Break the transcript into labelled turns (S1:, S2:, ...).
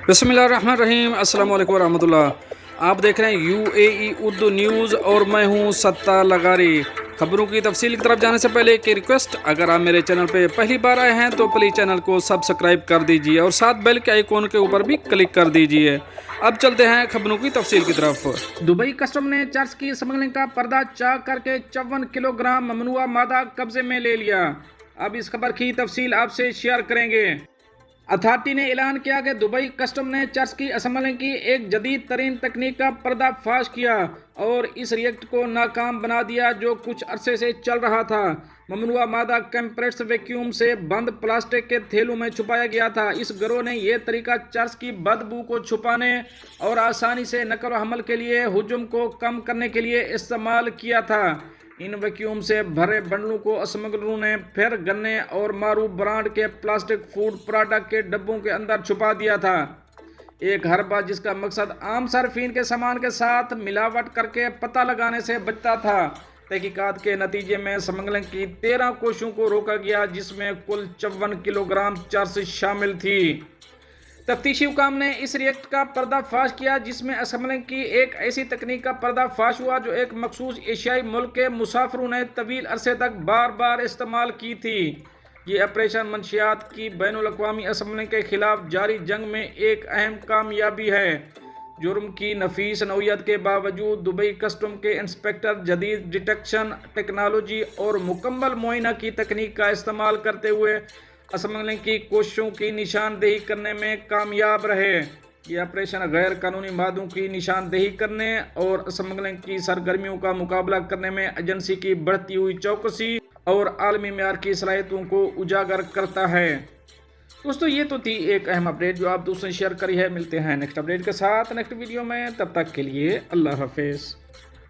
S1: بسم اللہ الرحمن الرحیم۔ السلام علیکم ورحمۃ اللہ۔ آپ دیکھ رہے ہیں UAE اردو نیوز اور میں ہوں ستار لغاری۔ خبروں کی تفصیل کی طرف جانے سے پہلے ایک ریکویسٹ، اگر آپ میرے چینل پہ پہلی بار آئے ہیں تو پلیز چینل کو سبسکرائب کر دیجئے اور ساتھ بیل کے آئیکن کے اوپر بھی کلک کر دیجئے۔ اب چلتے ہیں خبروں کی تفصیل کی طرف۔ دبئی کسٹم نے چرس کی اسمگلنگ کا پردہ چاک کر کے 54 کلو گرام ممنوعہ مادہ قبضے میں لے لیا۔ اب اس خبر کی تفصیل آپ سے شیئر کریں گے۔ اتھارٹی نے اعلان کیا کہ دبئی کسٹم نے چرس کی اسمبلنگ کی ایک جدید ترین تکنیک کا پردہ فاش کیا اور اس ریئیکٹ کو ناکام بنا دیا جو کچھ عرصے سے چل رہا تھا۔ ممنوعہ مادہ کمپریس ویکیوم سے بند پلاسٹک کے تھیلوں میں چھپایا گیا تھا۔ اس گروہ نے یہ طریقہ چرس کی بدبو کو چھپانے اور آسانی سے نقل و حمل کے لیے حجم کو کم کرنے کے لیے استعمال کیا تھا۔ ان ویکیوم سے بھرے بنڈلوں کو اسمگلروں نے پھر گنے اور معروف برانڈ کے پلاسٹک فوڈ پروڈکٹ کے ڈبوں کے اندر چھپا دیا تھا۔ ایک حربہ جس کا مقصد عام صارفین کے سامان کے ساتھ ملاوٹ کر کے پتہ لگانے سے بچتا تھا۔ تحقیقات کے نتیجے میں اسمگلنگ کی 13 کوششوں کو روکا گیا جس میں کل 54 کلو گرام چرس شامل تھی۔ تفتیشی حکام نے اس ریئیکٹ کا پردہ فاش کیا جس میں اسمبلنگ کی ایک ایسی تکنیک کا پردہ فاش ہوا جو ایک مخصوص ایشیائی ملک کے مسافروں نے طویل عرصے تک بار بار استعمال کی تھی۔ یہ آپریشن منشیات کی بین الاقوامی اسمبلنگ کے خلاف جاری جنگ میں ایک اہم کامیابی ہے۔ جرم کی نفیس نوعیت کے باوجود دبئی کسٹم کے انسپکٹر جدید ڈیٹیکشن ٹیکنالوجی اور مکمل معائنہ کی تکنیک کا استعمال کرتے ہوئے اسمگلنگ کی کوششوں کی نشاندہی کرنے میں کامیاب رہے۔ یہ آپریشن غیر قانونی مادوں کی نشاندہی کرنے اور اسمگلنگ کی سرگرمیوں کا مقابلہ کرنے میں ایجنسی کی بڑھتی ہوئی چوکسی اور عالمی معیار کی صلاحیتوں کو اجاگر کرتا ہے۔ دوستو یہ تو تھی ایک اہم اپڈیٹ جو آپ دوسروں سے شیئر کری ہے۔ ملتے ہیں نیکسٹ اپڈیٹ کے ساتھ نیکسٹ ویڈیو میں، تب تک کے لیے اللہ حافظ۔